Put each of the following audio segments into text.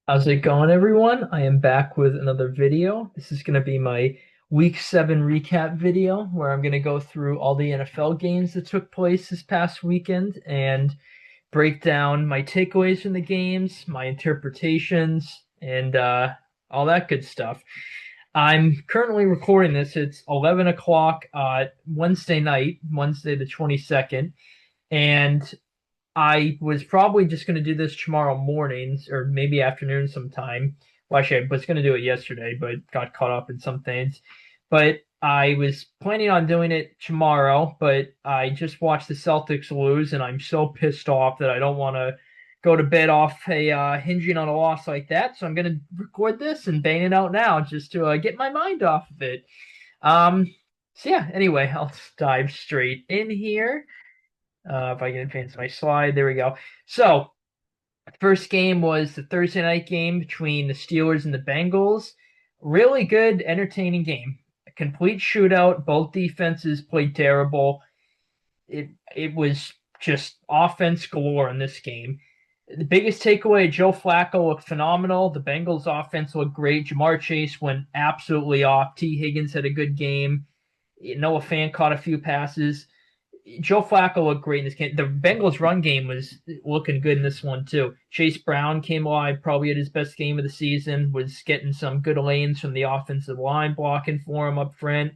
How's it going, everyone? I am back with another video. This is going to be my Week 7 recap video where I'm going to go through all the NFL games that took place this past weekend and break down my takeaways from the games, my interpretations, and all that good stuff. I'm currently recording this. It's 11 o'clock Wednesday night, Wednesday the 22nd, and I was probably just going to do this tomorrow mornings or maybe afternoon sometime. Well, actually, I was going to do it yesterday, but got caught up in some things. But I was planning on doing it tomorrow, but I just watched the Celtics lose, and I'm so pissed off that I don't want to go to bed off a hinging on a loss like that. So I'm going to record this and bang it out now just to get my mind off of it. Um, so yeah, anyway, I'll dive straight in here. If I can advance my slide, there we go. So, first game was the Thursday night game between the Steelers and the Bengals. Really good, entertaining game. A complete shootout. Both defenses played terrible. It was just offense galore in this game. The biggest takeaway: Joe Flacco looked phenomenal. The Bengals offense looked great. Jamar Chase went absolutely off. T. Higgins had a good game. Noah Fant caught a few passes. Joe Flacco looked great in this game. The Bengals' run game was looking good in this one too. Chase Brown came alive, probably at his best game of the season. Was getting some good lanes from the offensive line blocking for him up front.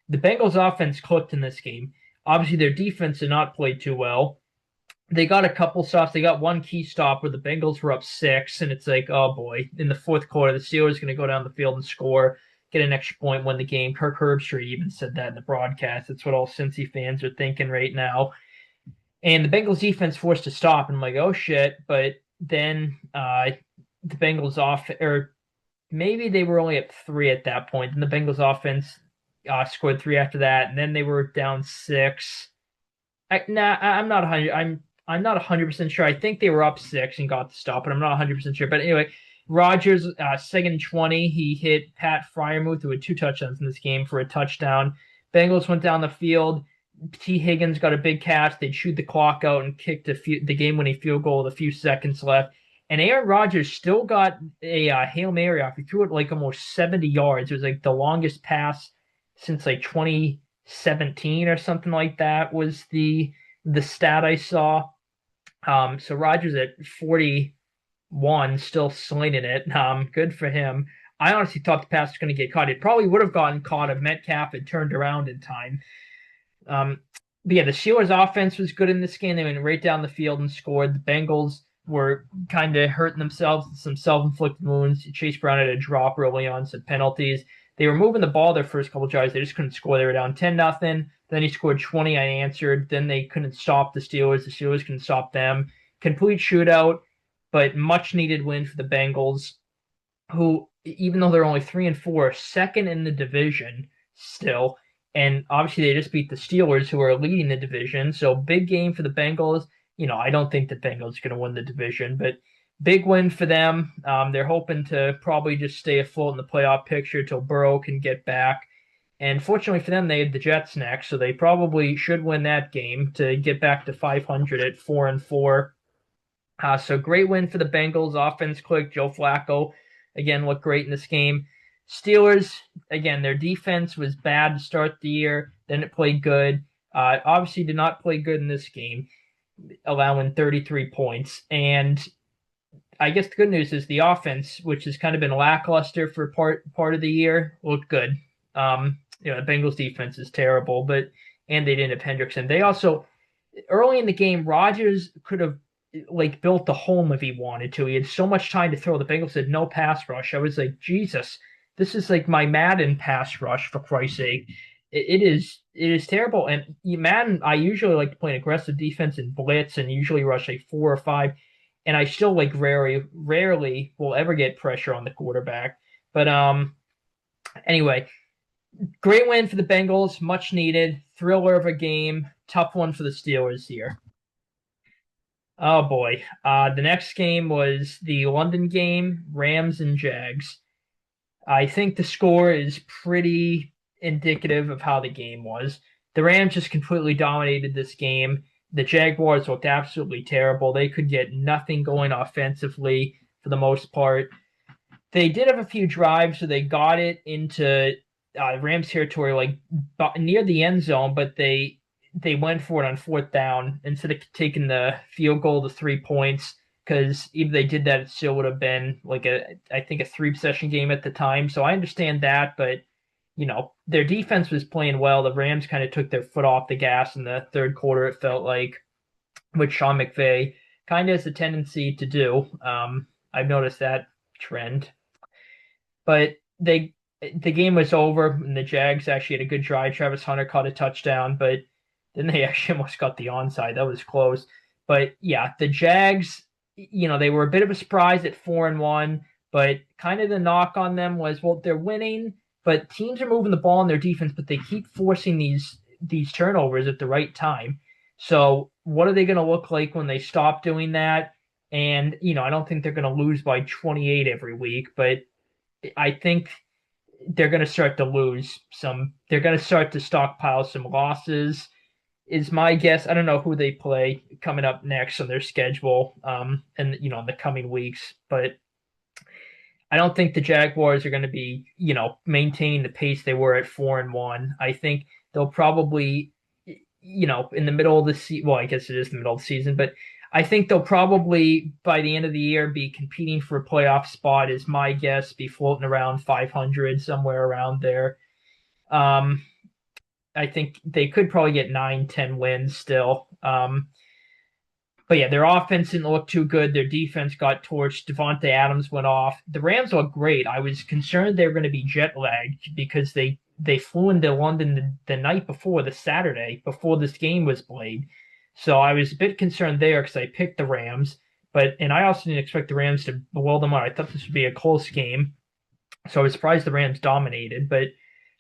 The Bengals' offense clicked in this game. Obviously, their defense did not play too well. They got a couple stops. They got one key stop where the Bengals were up 6, and it's like, oh boy, in the fourth quarter, the Steelers are going to go down the field and score, get an extra point, win the game. Kirk Herbstreit even said that in the broadcast. That's what all Cincy fans are thinking right now. And the Bengals defense forced to stop, and I'm like, oh shit. But then the Bengals off, or maybe they were only at 3 at that point. And the Bengals offense scored 3 after that, and then they were down 6. I'm not 100. I'm not 100% sure. I think they were up 6 and got the stop, but I'm not 100% sure. But anyway, Rodgers, second and 20, he hit Pat Freiermuth, who had 2 touchdowns in this game, for a touchdown. Bengals went down the field. T. Higgins got a big catch. They chewed the clock out and kicked the game-winning field goal with a few seconds left. And Aaron Rodgers still got a Hail Mary off. He threw it like almost 70 yards. It was like the longest pass since like 2017 or something like that was the stat I saw. So Rodgers at 41, still slinging it. Good for him. I honestly thought the pass was going to get caught. It probably would have gotten caught if Metcalf had turned around in time. But yeah, the Steelers' offense was good in this game. They went right down the field and scored. The Bengals were kind of hurting themselves with some self-inflicted wounds. Chase Brown had a drop early on, some penalties. They were moving the ball their first couple drives. They just couldn't score. They were down 10-0. Then he scored 20 unanswered. Then they couldn't stop the Steelers. The Steelers couldn't stop them. Complete shootout, but much needed win for the Bengals, who, even though they're only 3-4, second in the division still. And obviously they just beat the Steelers, who are leading the division. So big game for the Bengals. I don't think the Bengals are going to win the division, but big win for them. They're hoping to probably just stay afloat in the playoff picture till Burrow can get back. And fortunately for them, they had the Jets next, so they probably should win that game to get back to 500 at 4-4. So great win for the Bengals. Offense clicked. Joe Flacco again looked great in this game. Steelers, again, their defense was bad to start the year. Then it played good. Obviously did not play good in this game, allowing 33 points. And I guess the good news is the offense, which has kind of been lackluster for part of the year, looked good. The Bengals defense is terrible, and they didn't have Hendrickson. They also, early in the game, Rodgers could have like built the home if he wanted to. He had so much time to throw. The Bengals had no pass rush. I was like, Jesus, this is like my Madden pass rush, for Christ's sake. It is terrible. And Madden, I usually like to play an aggressive defense and blitz and usually rush like 4 or 5. And I still like rarely will ever get pressure on the quarterback. But anyway, great win for the Bengals, much needed. Thriller of a game, tough one for the Steelers here. Oh boy. The next game was the London game, Rams and Jags. I think the score is pretty indicative of how the game was. The Rams just completely dominated this game. The Jaguars looked absolutely terrible. They could get nothing going offensively. for the most part. They did have a few drives, so they got it into Rams territory, like near the end zone, but they went for it on fourth down instead of taking the field goal to 3 points. Because if they did that, it still would have been like I think a 3 possession game at the time. So I understand that, but their defense was playing well. The Rams kind of took their foot off the gas in the third quarter. It felt like, which Sean McVay kind of has a tendency to do. I've noticed that trend. But the game was over, and the Jags actually had a good drive. Travis Hunter caught a touchdown, but then they actually almost got the onside. That was close. But yeah, the Jags, they were a bit of a surprise at 4-1, but kind of the knock on them was, well, they're winning, but teams are moving the ball in their defense, but they keep forcing these turnovers at the right time. So what are they going to look like when they stop doing that? And I don't think they're going to lose by 28 every week, but I think they're going to start to lose some. They're going to start to stockpile some losses, is my guess. I don't know who they play coming up next on their schedule, and in the coming weeks, but I don't think the Jaguars are going to be, maintaining the pace they were at 4-1. I think they'll probably, in the middle of the season. Well, I guess it is the middle of the season, but I think they'll probably by the end of the year be competing for a playoff spot. Is my guess. Be floating around 500 somewhere around there. Um, I think they could probably get 9-10 wins still. But yeah, their offense didn't look too good. Their defense got torched. Devontae Adams went off. The Rams looked great. I was concerned they were going to be jet lagged because they flew into London the night before, the Saturday before this game was played. So I was a bit concerned there because I picked the Rams, and I also didn't expect the Rams to blow them out. I thought this would be a close game, so I was surprised the Rams dominated. But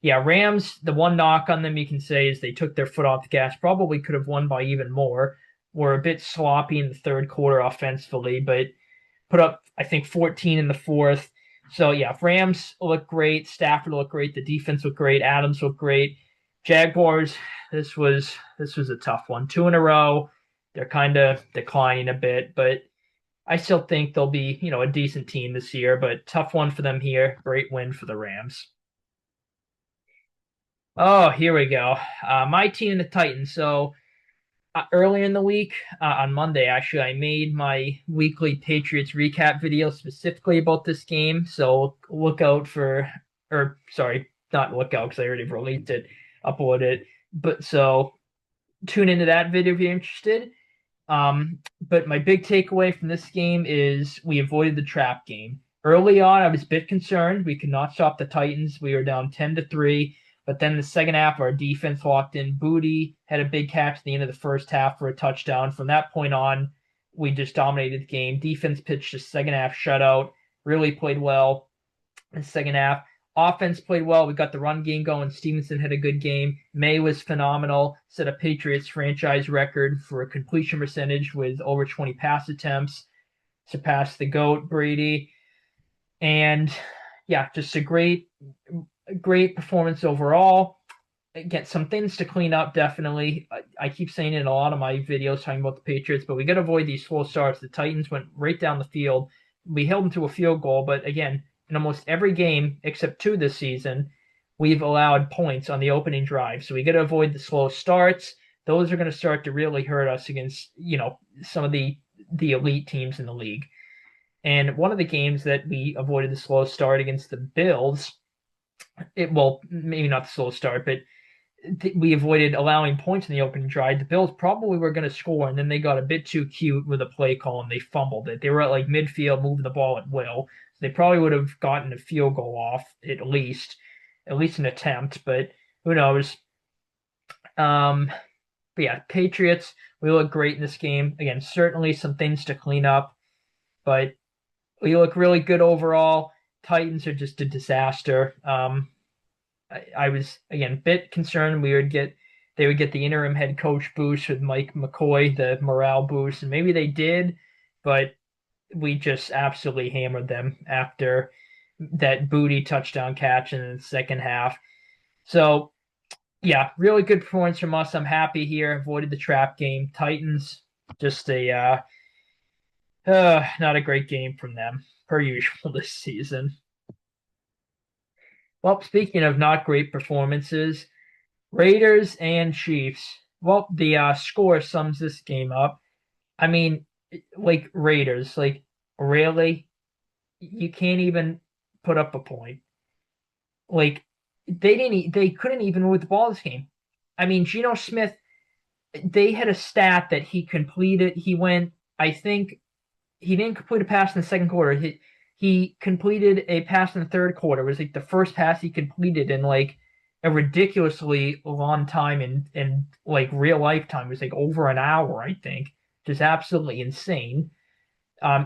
yeah, Rams, the one knock on them you can say is they took their foot off the gas. Probably could have won by even more. Were a bit sloppy in the third quarter offensively, but put up, I think, 14 in the fourth. So yeah, Rams look great. Stafford looked great. The defense looked great. Adams looked great. Jaguars, this was a tough one. 2 in a row. They're kind of declining a bit, but I still think they'll be, a decent team this year, but tough one for them here. Great win for the Rams. Oh, here we go. My team, the Titans. So earlier in the week, on Monday, actually, I made my weekly Patriots recap video specifically about this game. So look out for, or sorry, not look out because I already released it, uploaded it. But so tune into that video if you're interested. But my big takeaway from this game is we avoided the trap game. Early on, I was a bit concerned. We could not stop the Titans. We were down 10-3. But then the second half, our defense locked in. Booty had a big catch at the end of the first half for a touchdown. From that point on, we just dominated the game. Defense pitched a second half shutout. Really played well in the second half. Offense played well. We got the run game going. Stevenson had a good game. May was phenomenal. Set a Patriots franchise record for a completion percentage with over 20 pass attempts. Surpassed the GOAT, Brady. And yeah, just a great performance overall. Get some things to clean up, definitely. I keep saying it in a lot of my videos talking about the Patriots, but we got to avoid these slow starts. The Titans went right down the field. We held them to a field goal, but again, in almost every game except 2 this season, we've allowed points on the opening drive. So we got to avoid the slow starts. Those are going to start to really hurt us against, some of the elite teams in the league. And one of the games that we avoided the slow start against the Bills, maybe not the slow start, but we avoided allowing points in the opening drive. The Bills probably were going to score, and then they got a bit too cute with a play call and they fumbled it. They were at like midfield, moving the ball at will. So they probably would have gotten a field goal off at least an attempt, but who knows? But yeah, Patriots, we look great in this game. Again, certainly some things to clean up, but we look really good overall. Titans are just a disaster. I was again a bit concerned they would get the interim head coach boost with Mike McCoy, the morale boost, and maybe they did, but we just absolutely hammered them after that Booty touchdown catch in the second half. So yeah, really good performance from us. I'm happy here. Avoided the trap game. Titans, just a Not a great game from them, per usual this season. Well, speaking of not great performances, Raiders and Chiefs. Well, the score sums this game up. I mean, like Raiders, like really, you can't even put up a point. Like they couldn't even move the ball this game. I mean, Geno Smith, they had a stat that he completed. He went, I think, he didn't complete a pass in the second quarter. He completed a pass in the third quarter. It was like the first pass he completed in like a ridiculously long time in like real life time. It was like over an hour, I think. Just absolutely insane.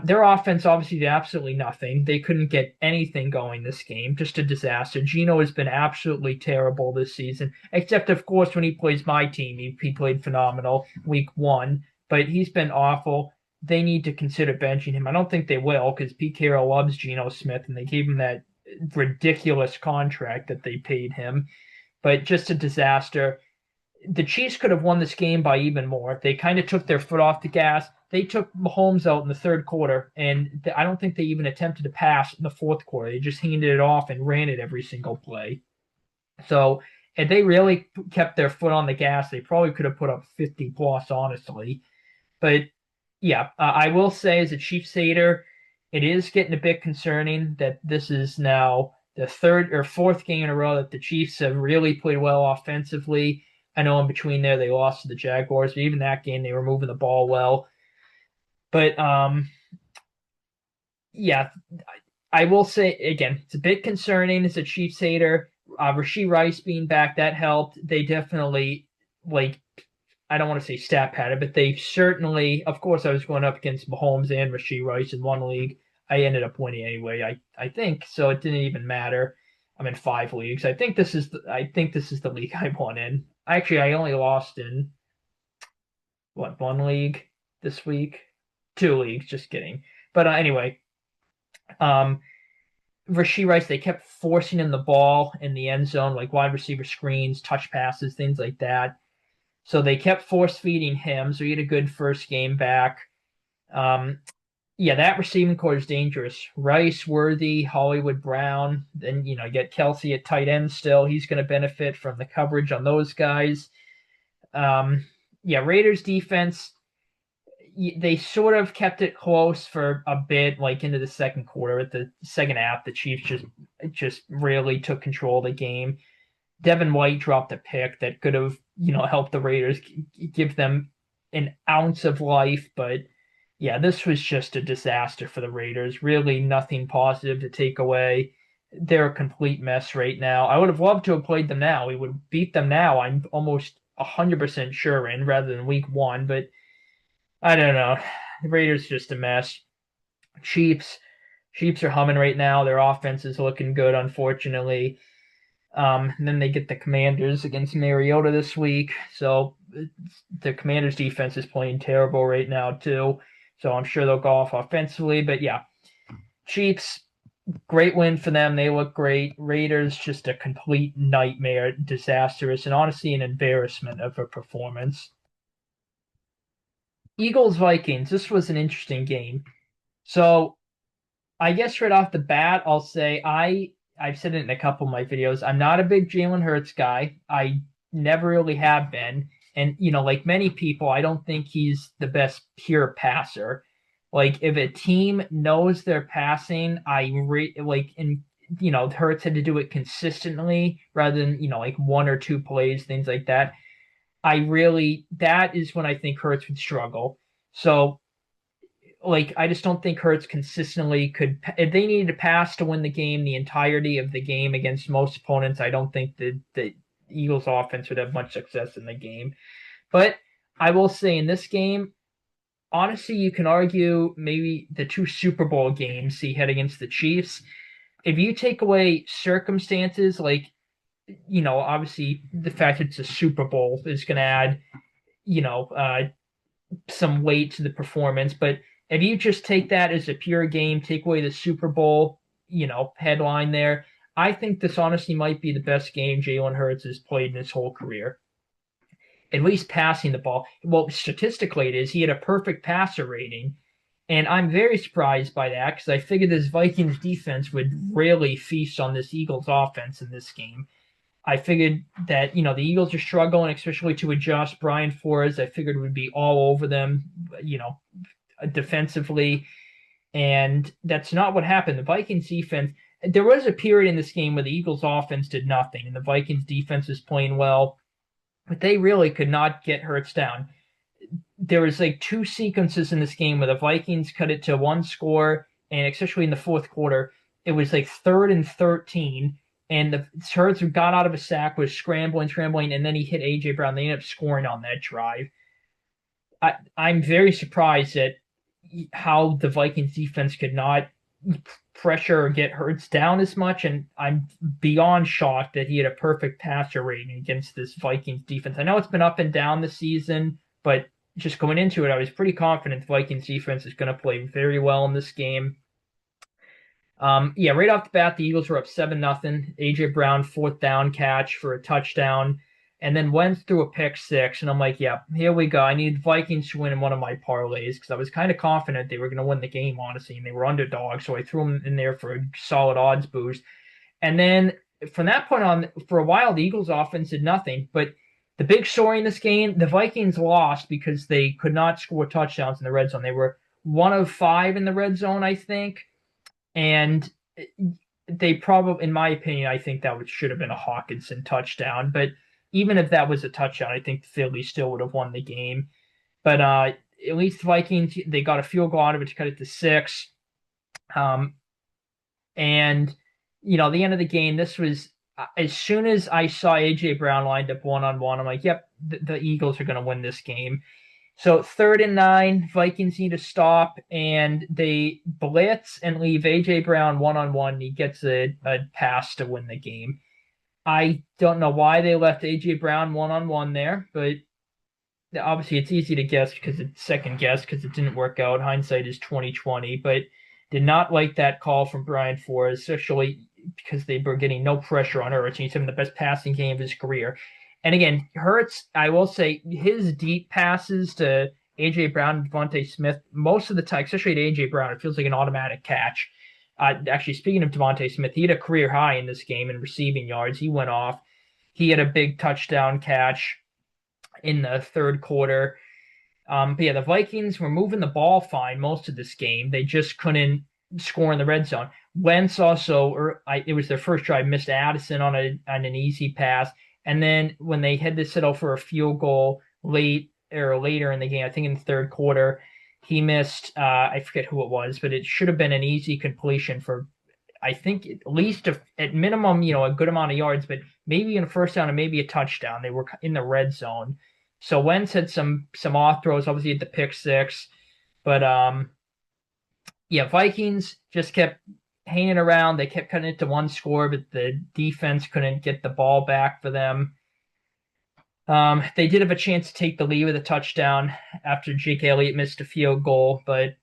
Their offense obviously did absolutely nothing. They couldn't get anything going this game. Just a disaster. Geno has been absolutely terrible this season, except of course when he plays my team, he played phenomenal week one. But he's been awful. They need to consider benching him. I don't think they will because Pete Carroll loves Geno Smith and they gave him that ridiculous contract that they paid him. But just a disaster. The Chiefs could have won this game by even more. They kind of took their foot off the gas. They took Mahomes out in the third quarter, and I don't think they even attempted to pass in the fourth quarter. They just handed it off and ran it every single play. So, if they really kept their foot on the gas, they probably could have put up 50 plus, honestly. But yeah, I will say as a Chiefs hater, it is getting a bit concerning that this is now the third or fourth game in a row that the Chiefs have really played well offensively. I know in between there they lost to the Jaguars, but even that game they were moving the ball well. But yeah, I will say again, it's a bit concerning as a Chiefs hater. Rashee Rice being back, that helped. They definitely like I don't want to say stat pattern, but they certainly, of course, I was going up against Mahomes and Rashee Rice in one league. I ended up winning anyway. I think so. It didn't even matter. I'm in five leagues. I think this is the league I won in. Actually, I only lost in what one league this week, two leagues. Just kidding. But anyway, um, Rashee Rice, they kept forcing him the ball in the end zone, like wide receiver screens, touch passes, things like that. So they kept force feeding him. So he had a good first game back. Um, yeah, that receiving core is dangerous. Rice, Worthy, Hollywood Brown. Then you get Kelsey at tight end still. He's going to benefit from the coverage on those guys. Um, yeah, Raiders defense. They sort of kept it close for a bit, like into the second quarter. At the second half, the Chiefs just really took control of the game. Devin White dropped a pick that could have, helped the Raiders give them an ounce of life. But yeah, this was just a disaster for the Raiders. Really nothing positive to take away. They're a complete mess right now. I would have loved to have played them now. We would beat them now. I'm almost 100% sure in rather than week one. But I don't know. The Raiders just a mess. Chiefs. Chiefs are humming right now. Their offense is looking good, unfortunately. And then they get the Commanders against Mariota this week. So the Commanders defense is playing terrible right now too. So I'm sure they'll go off offensively. But yeah, Chiefs, great win for them. They look great. Raiders, just a complete nightmare, disastrous, and honestly an embarrassment of a performance. Eagles Vikings. This was an interesting game. So I guess right off the bat, I'll say I've said it in a couple of my videos. I'm not a big Jalen Hurts guy. I never really have been. And like many people, I don't think he's the best pure passer. Like if a team knows they're passing, like and Hurts had to do it consistently rather than like one or two plays, things like that. That is when I think Hurts would struggle. So like I just don't think Hurts consistently could. If they needed to pass to win the game, the entirety of the game against most opponents, I don't think the Eagles offense would have much success in the game. But I will say in this game, honestly, you can argue maybe the two Super Bowl games he had against the Chiefs. If you take away circumstances like obviously the fact that it's a Super Bowl is going to add you know uh, some weight to the performance. But if you just take that as a pure game, take away the Super Bowl, headline there, I think this honestly might be the best game Jalen Hurts has played in his whole career. At least passing the ball. Well, statistically, it is. He had a perfect passer rating. And I'm very surprised by that because I figured this Vikings defense would really feast on this Eagles offense in this game. I figured that, the Eagles are struggling, especially to adjust. Brian Flores, I figured would be all over them, defensively. And that's not what happened. The Vikings defense, there was a period in this game where the Eagles offense did nothing and the Vikings defense was playing well, but they really could not get Hurts down. There was like two sequences in this game where the Vikings cut it to one score, and especially in the fourth quarter, it was like 3rd and 13, and the Hurts got out of a sack, was scrambling, and then he hit AJ Brown. They ended up scoring on that drive. I'm very surprised at how the Vikings defense could not pressure or get Hurts down as much, and I'm beyond shocked that he had a perfect passer rating against this Vikings defense. I know it's been up and down this season, but just going into it, I was pretty confident the Vikings defense is going to play very well in this game. Right off the bat, the Eagles were up 7-0. AJ Brown, 4th down catch for a touchdown, and then Wentz threw a pick six. And I'm like, yeah, here we go. I need Vikings to win in one of my parlays because I was kind of confident they were going to win the game, honestly, and they were underdogs. So I threw them in there for a solid odds boost. And then from that point on, for a while, the Eagles offense did nothing. But the big story in this game, the Vikings lost because they could not score touchdowns in the red zone. They were 1 of 5 in the red zone, I think. And they probably, in my opinion, I think that should have been a Hawkinson touchdown. But even if that was a touchdown, I think the Phillies still would have won the game. But at least the Vikings, they got a field goal out of it to cut it to 6. And, the end of the game, this was, as soon as I saw A.J. Brown lined up one-on-one, I'm like, yep, the Eagles are going to win this game. So 3rd and 9, Vikings need to stop, and they blitz and leave A.J. Brown one-on-one. He gets a pass to win the game. I don't know why they left A.J. Brown one-on-one there, but obviously it's easy to guess because it's second guess because it didn't work out. Hindsight is 2020, but did not like that call from Brian Flores, especially because they were getting no pressure on Hurts. He's having the best passing game of his career. And again, Hurts, I will say, his deep passes to A.J. Brown and Devontae Smith, most of the time, especially to A.J. Brown, it feels like an automatic catch. Actually, speaking of Devontae Smith, he had a career high in this game in receiving yards. He went off. He had a big touchdown catch in the third quarter. But yeah, the Vikings were moving the ball fine most of this game. They just couldn't score in the red zone. Wentz also, it was their first drive, missed Addison on an easy pass. And then when they had to settle for a field goal later in the game, I think in the third quarter, he missed, I forget who it was, but it should have been an easy completion for, I think, at least at minimum, a good amount of yards, but maybe in a first down and maybe a touchdown. They were in the red zone. So Wentz had some off throws, obviously at the pick six. But, Vikings just kept hanging around. They kept cutting it to one score, but the defense couldn't get the ball back for them. They did have a chance to take the lead with a touchdown after Jake Elliott missed a field goal, but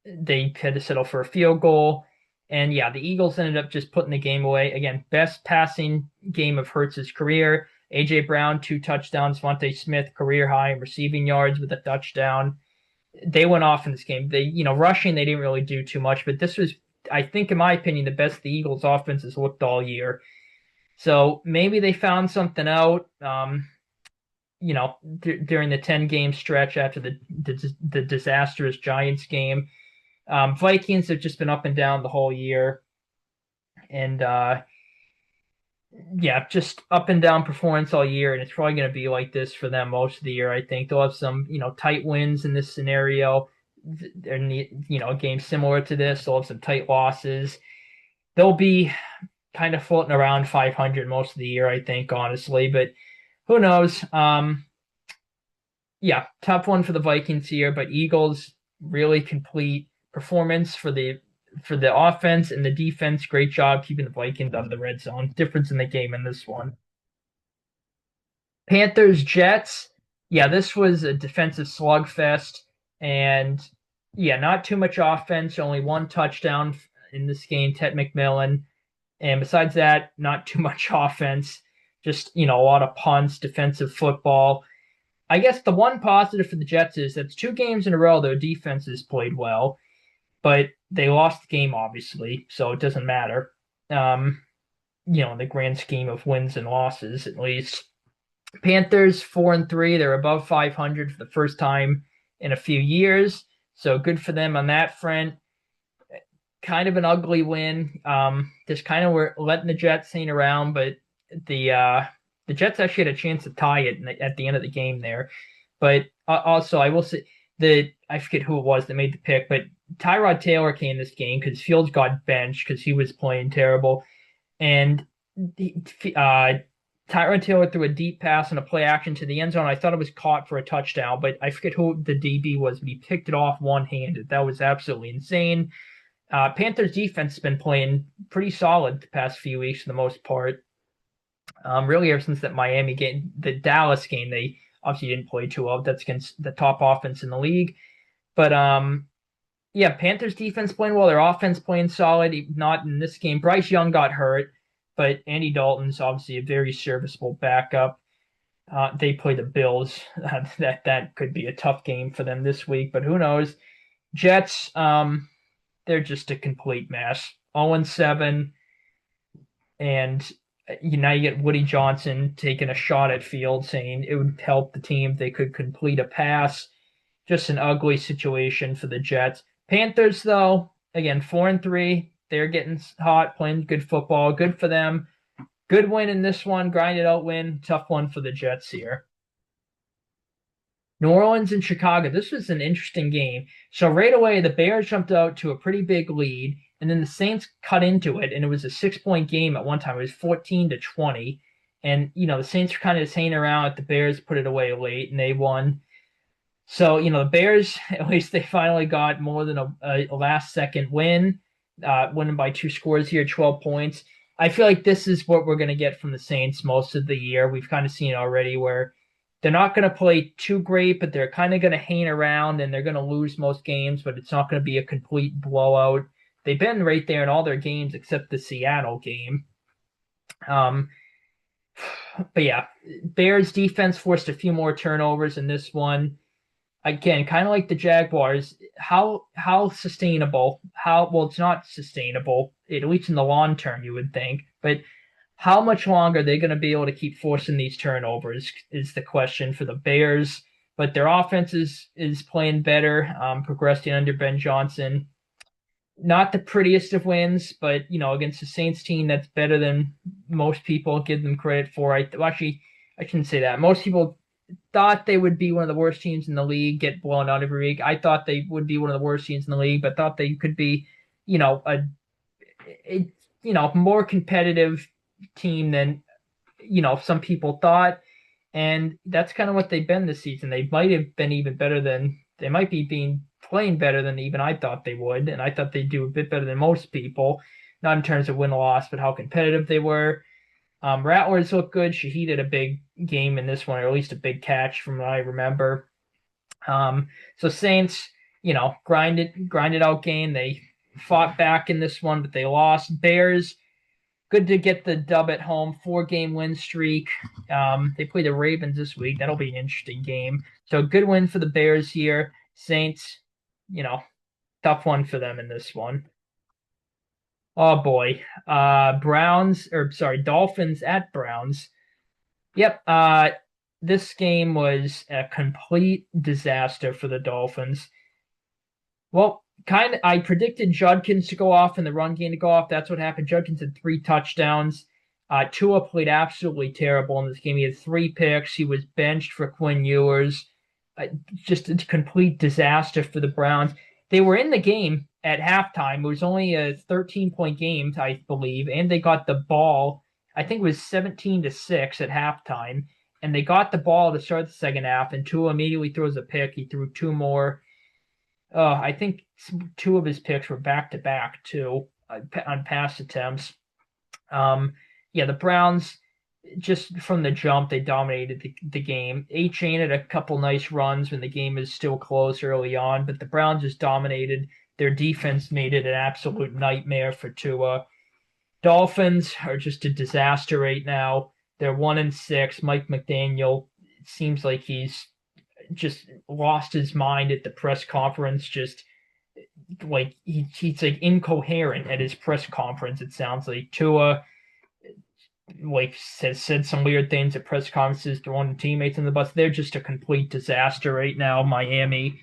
they had to settle for a field goal. And the Eagles ended up just putting the game away. Again, best passing game of Hurts' career. A.J. Brown, 2 touchdowns. Devontae Smith, career high in receiving yards with a touchdown. They went off in this game. They, rushing, they didn't really do too much, but this was, I think, in my opinion, the best the Eagles offense has looked all year. So maybe they found something out, during the 10-game stretch after the disastrous Giants game. Vikings have just been up and down the whole year. And, just up and down performance all year, and it's probably going to be like this for them most of the year. I think they'll have some, tight wins in this scenario. And a game similar to this, they'll have some tight losses. They'll be kind of floating around 500 most of the year, I think, honestly. But who knows? Tough one for the Vikings here, but Eagles really complete performance for the offense and the defense. Great job keeping the Vikings out of the red zone. Difference in the game in this one. Panthers, Jets. This was a defensive slugfest. And not too much offense. Only 1 touchdown in this game, Ted McMillan. And besides that, not too much offense. Just, a lot of punts, defensive football. I guess the one positive for the Jets is that's 2 games in a row their defense has played well, but they lost the game obviously, so it doesn't matter. Um, in the grand scheme of wins and losses, at least. Panthers 4-3, they're above 500 for the first time in a few years, so good for them on that front. Kind of an ugly win. Just kind of were letting the Jets hang around, but the Jets actually had a chance to tie it at the end of the game there. But also, I will say that I forget who it was that made the pick, but Tyrod Taylor came in this game because Fields got benched because he was playing terrible, and Tyrod Taylor threw a deep pass and a play action to the end zone. I thought it was caught for a touchdown, but I forget who the DB was, but he picked it off one-handed. That was absolutely insane. Panthers defense has been playing pretty solid the past few weeks for the most part. Really ever since that Miami game, the Dallas game, they obviously didn't play too well. That's against the top offense in the league. But yeah, Panthers defense playing well. Their offense playing solid. Not in this game. Bryce Young got hurt, but Andy Dalton's obviously a very serviceable backup. They play the Bills. That could be a tough game for them this week, but who knows? Jets, they're just a complete mess. 0-7, and now you get Woody Johnson taking a shot at Fields, saying it would help the team if they could complete a pass. Just an ugly situation for the Jets. Panthers, though, again, 4-3. They're getting hot, playing good football. Good for them. Good win in this one. Grinded out win. Tough one for the Jets here. New Orleans and Chicago. This was an interesting game. So right away, the Bears jumped out to a pretty big lead, and then the Saints cut into it, and it was a 6-point game at one time. It was 14-20, and the Saints were kind of just hanging around. The Bears put it away late, and they won. So the Bears, at least they finally got more than a last-second win, winning by 2 scores here, 12 points. I feel like this is what we're going to get from the Saints most of the year. We've kind of seen it already where they're not going to play too great, but they're kind of going to hang around and they're going to lose most games, but it's not going to be a complete blowout. They've been right there in all their games except the Seattle game. But yeah, Bears defense forced a few more turnovers in this one. Again, kind of like the Jaguars, how sustainable? Well, it's not sustainable, at least in the long term, you would think, but how much longer are they going to be able to keep forcing these turnovers is the question for the Bears. But their offense is playing better, progressing under Ben Johnson. Not the prettiest of wins, but against the Saints team that's better than most people give them credit for. Actually, I shouldn't say that. Most people thought they would be one of the worst teams in the league, get blown out every week. I thought they would be one of the worst teams in the league, but thought they could be, a more competitive team than some people thought, and that's kind of what they've been this season. They might have been even better than they might be being playing better than even I thought they would, and I thought they'd do a bit better than most people, not in terms of win-loss, but how competitive they were. Rattlers looked good. Shaheed had a big game in this one, or at least a big catch from what I remember. So Saints, grinded out game. They fought back in this one, but they lost. Bears, good to get the dub at home. 4-game win streak. They play the Ravens this week. That'll be an interesting game. So good win for the Bears here. Saints, tough one for them in this one. Oh boy. Dolphins at Browns. Yep. This game was a complete disaster for the Dolphins. Well, I predicted Judkins to go off and the run game to go off. That's what happened. Judkins had 3 touchdowns. Tua played absolutely terrible in this game. He had 3 picks. He was benched for Quinn Ewers. Just a complete disaster for the Browns. They were in the game at halftime. It was only a 13-point game, I believe, and they got the ball. I think it was 17-6 at halftime, and they got the ball to start the second half, and Tua immediately throws a pick. He threw 2 more. I think 2 of his picks were back-to-back, too, on pass attempts. Yeah, the Browns, just from the jump, they dominated the game. A-Chain had a couple nice runs when the game was still close early on, but the Browns just dominated. Their defense made it an absolute nightmare for Tua. Dolphins are just a disaster right now. They're 1-6. Mike McDaniel, it seems like he's just lost his mind at the press conference. Just like he's like incoherent at his press conference. It sounds like Tua like has said some weird things at press conferences, throwing teammates in the bus. They're just a complete disaster right now, Miami.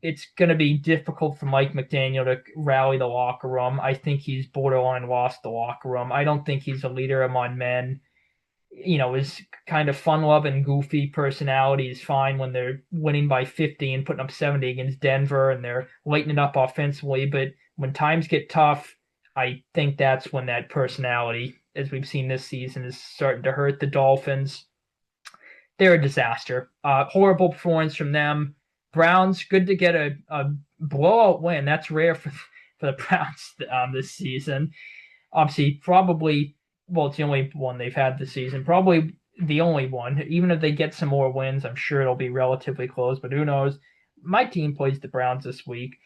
It's going to be difficult for Mike McDaniel to rally the locker room. I think he's borderline lost the locker room. I don't think he's a leader among men. His kind of fun-loving, goofy personality is fine when they're winning by 50 and putting up 70 against Denver and they're lighting it up offensively. But when times get tough, I think that's when that personality, as we've seen this season, is starting to hurt the Dolphins. They're a disaster. Horrible performance from them. Browns, good to get a blowout win. That's rare for the Browns this season. Obviously, probably, well, it's the only one they've had this season. Probably the only one. Even if they get some more wins, I'm sure it'll be relatively close, but who knows? My team plays the Browns this week.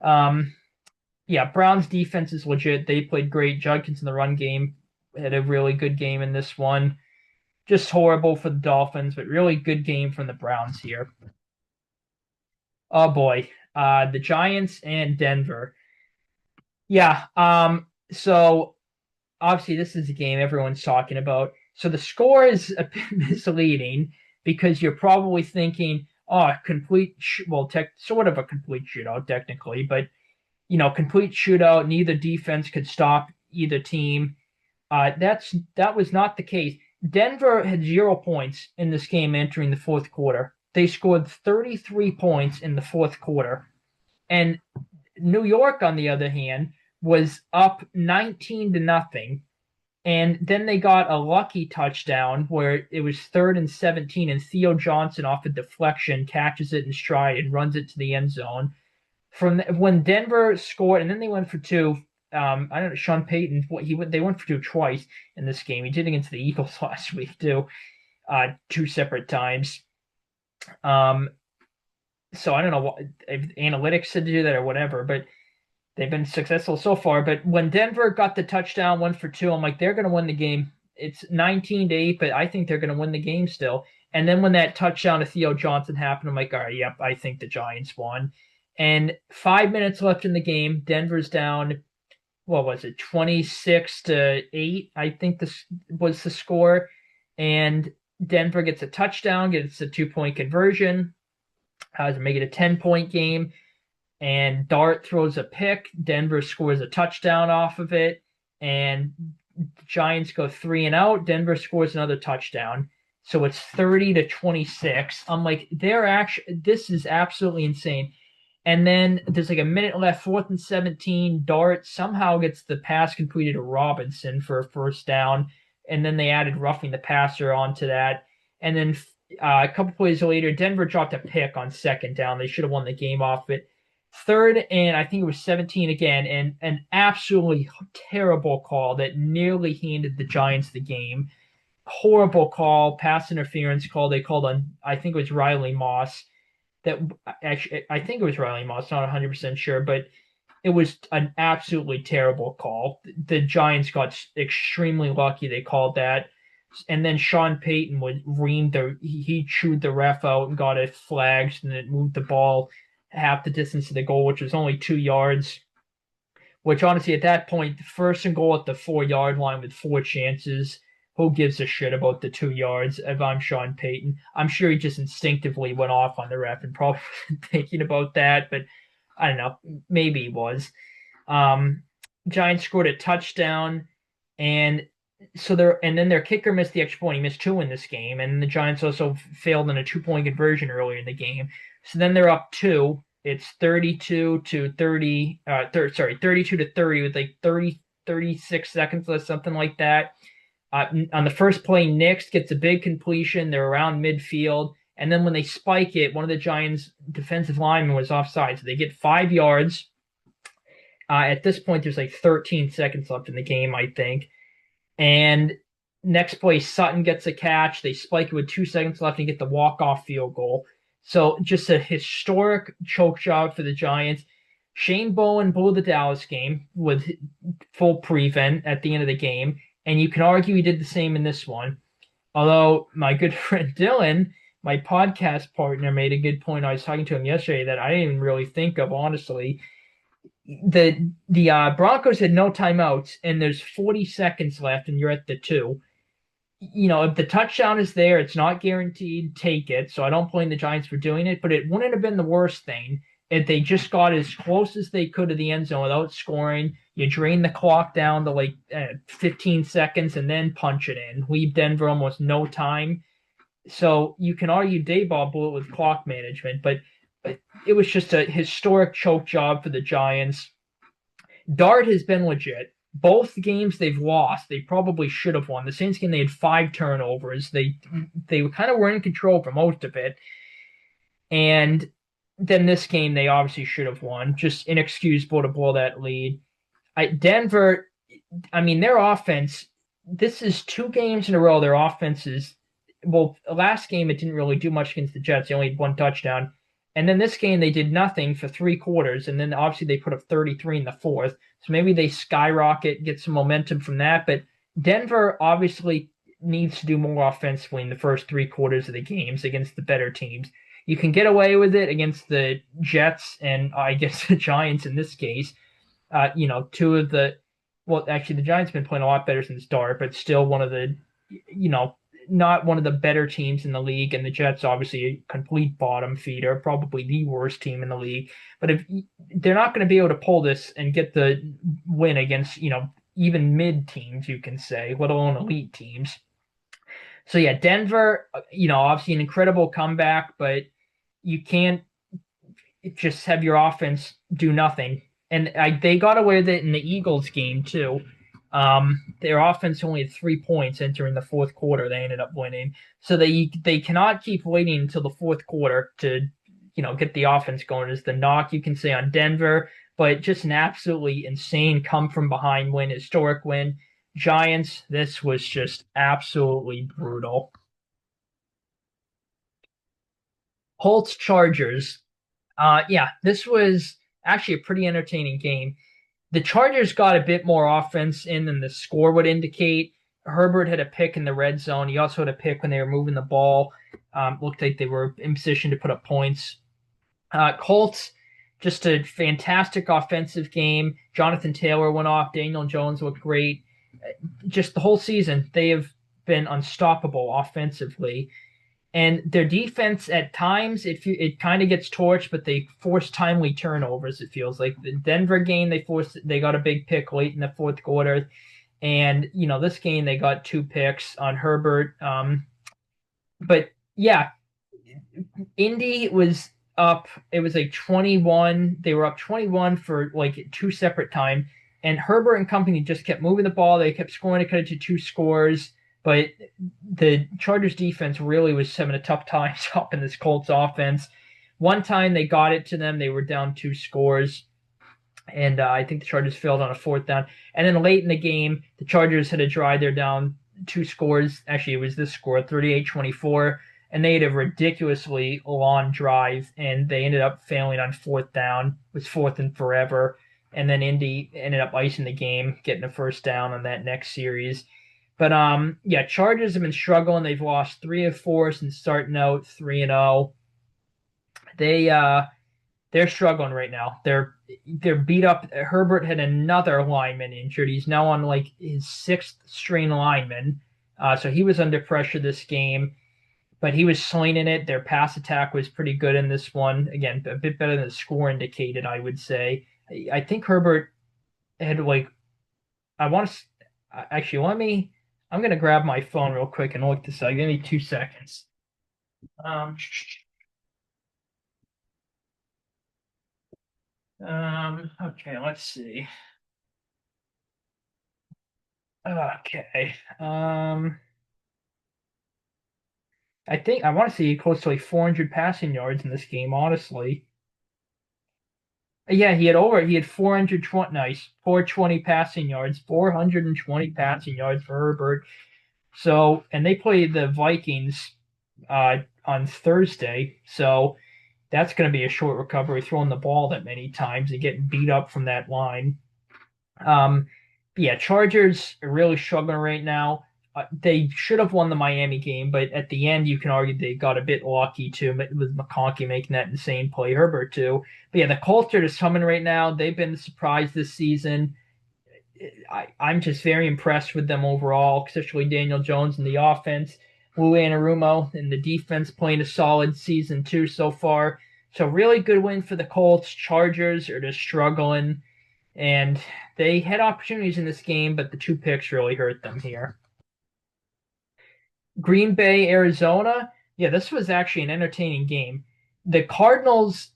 Yeah, Browns defense is legit. They played great. Judkins in the run game had a really good game in this one. Just horrible for the Dolphins, but really good game from the Browns here. Oh boy, the Giants and Denver. Yeah, so obviously this is a game everyone's talking about. So the score is a bit misleading because you're probably thinking, oh, sort of a complete shootout technically, but complete shootout. Neither defense could stop either team. That was not the case. Denver had 0 points in this game entering the fourth quarter. They scored 33 points in the fourth quarter. And New York, on the other hand, was up 19-0. And then they got a lucky touchdown where it was 3rd and 17, and Theo Johnson off a deflection catches it in stride and runs it to the end zone. From when Denver scored, and then they went for two. I don't know, Sean Payton. They went for two twice in this game. He did against the Eagles last week too, 2 separate times. So I don't know if analytics said to do that or whatever, but they've been successful so far. But when Denver got the touchdown, 1 for 2, I'm like, they're going to win the game. It's 19-8, but I think they're going to win the game still. And then when that touchdown to Theo Johnson happened, I'm like, all right, yep, I think the Giants won. And 5 minutes left in the game, Denver's down, what was it, 26-8, I think this was the score. And Denver gets a touchdown, gets a 2-point conversion to make it a 10-point game. And Dart throws a pick. Denver scores a touchdown off of it. And Giants go 3 and out. Denver scores another touchdown. So it's 30-26. I'm like, this is absolutely insane. And then there's like a minute left, 4th and 17. Dart somehow gets the pass completed to Robinson for a first down. And then they added roughing the passer onto that. And then a couple plays later, Denver dropped a pick on 2nd down. They should have won the game off it. 3rd and I think it was 17 again, and an absolutely terrible call that nearly handed the Giants the game. Horrible call, pass interference call they called on, I think it was Riley Moss. That actually, I think it was Riley Moss, not 100% sure, but it was an absolutely terrible call. The Giants got extremely lucky they called that. And then Sean Payton he chewed the ref out and got it flagged, and it moved the ball half the distance to the goal, which was only 2 yards. Which honestly, at that point, 1st and goal at the 4-yard line with 4 chances. Who gives a shit about the 2 yards if I'm Sean Payton? I'm sure he just instinctively went off on the ref and probably thinking about that, but I don't know. Maybe he was. Giants scored a touchdown, and then their kicker missed the extra point. He missed 2 in this game, and the Giants also failed in a 2-point conversion earlier in the game. So then they're up 2. It's 32-30. 32-30 with like 36 seconds left, something like that. On the first play, Nix gets a big completion. They're around midfield. And then when they spike it, one of the Giants' defensive linemen was offside. So they get 5 yards. At this point, there's like 13 seconds left in the game, I think. And next play, Sutton gets a catch. They spike it with 2 seconds left and get the walk-off field goal. So just a historic choke job for the Giants. Shane Bowen blew the Dallas game with full prevent at the end of the game. And you can argue he did the same in this one. Although my good friend Dylan my podcast partner made a good point. I was talking to him yesterday that I didn't even really think of, honestly. The Broncos had no timeouts, and there's 40 seconds left, and you're at the two. If the touchdown is there, it's not guaranteed. Take it. So I don't blame the Giants for doing it, but it wouldn't have been the worst thing if they just got as close as they could to the end zone without scoring. You drain the clock down to like 15 seconds and then punch it in. Leave Denver almost no time. So you can argue Daboll blew it with clock management, but it was just a historic choke job for the Giants. Dart has been legit. Both games they've lost, they probably should have won. The Saints game, they had 5 turnovers. They kind of were in control for most of it. And then this game, they obviously should have won. Just inexcusable to blow that lead. Denver, I mean, their offense, this is 2 games in a row. Their offense is, well, last game, it didn't really do much against the Jets. They only had 1 touchdown. And then this game, they did nothing for 3 quarters. And then obviously they put up 33 in the fourth. So maybe they skyrocket, get some momentum from that. But Denver obviously needs to do more offensively in the first 3 quarters of the games against the better teams. You can get away with it against the Jets and I guess the Giants in this case. Two of the, well, actually, the Giants have been playing a lot better since Dart, but still one of the, not one of the better teams in the league. And the Jets, obviously, a complete bottom feeder, probably the worst team in the league. But if they're not going to be able to pull this and get the win against, even mid teams, you can say, let alone elite teams. So yeah, Denver, obviously an incredible comeback, but you can't just have your offense do nothing. And they got away with it in the Eagles game too. Their offense only had 3 points entering the fourth quarter. They ended up winning, so they cannot keep waiting until the fourth quarter to get the offense going. Is the knock you can say on Denver, but just an absolutely insane come from behind win, historic win. Giants, this was just absolutely brutal. Colts Chargers. Yeah, this was actually a pretty entertaining game. The Chargers got a bit more offense in than the score would indicate. Herbert had a pick in the red zone. He also had a pick when they were moving the ball. Looked like they were in position to put up points. Colts, just a fantastic offensive game. Jonathan Taylor went off. Daniel Jones looked great. Just the whole season, they have been unstoppable offensively. And their defense at times it kind of gets torched, but they force timely turnovers. It feels like the Denver game they got a big pick late in the fourth quarter, and this game they got 2 picks on Herbert. But yeah, Indy was up. It was like 21. They were up 21 for like 2 separate times, and Herbert and company just kept moving the ball. They kept scoring to cut it to 2 scores. But the Chargers defense really was having a tough time stopping this Colts offense. One time they got it to them, they were down 2 scores, and I think the Chargers failed on a fourth down. And then late in the game, the Chargers had a drive. They're down 2 scores. Actually, it was this score, 38-24, and they had a ridiculously long drive, and they ended up failing on fourth down. It was fourth and forever. And then Indy ended up icing the game, getting a first down on that next series. But yeah, Chargers have been struggling. They've lost 3 of 4 since starting out 3-0. They're struggling right now. They're beat up. Herbert had another lineman injured. He's now on like his 6th string lineman. So he was under pressure this game, but he was slinging it. Their pass attack was pretty good in this one. Again, a bit better than the score indicated, I would say. I think Herbert had like, I want to actually I'm going to grab my phone real quick and look this up. Give me 2 seconds. Okay, let's see. Okay. I think I want to see close to like 400 passing yards in this game, honestly. Yeah, he had 420, nice, 420 passing yards, 420 passing yards for Herbert. So, and they play the Vikings on Thursday. So that's going to be a short recovery, throwing the ball that many times and getting beat up from that line. Yeah, Chargers are really struggling right now. they should have won the Miami game, but at the end, you can argue they got a bit lucky too with McConkey making that insane play, Herbert too. But yeah, the Colts are just coming right now. They've been the surprise this season. I'm just very impressed with them overall, especially Daniel Jones and the offense. Lou Anarumo and the defense playing a solid season too so far. So really good win for the Colts. Chargers are just struggling, and they had opportunities in this game, but the two picks really hurt them here. Green Bay, Arizona. Yeah, this was actually an entertaining game. The Cardinals,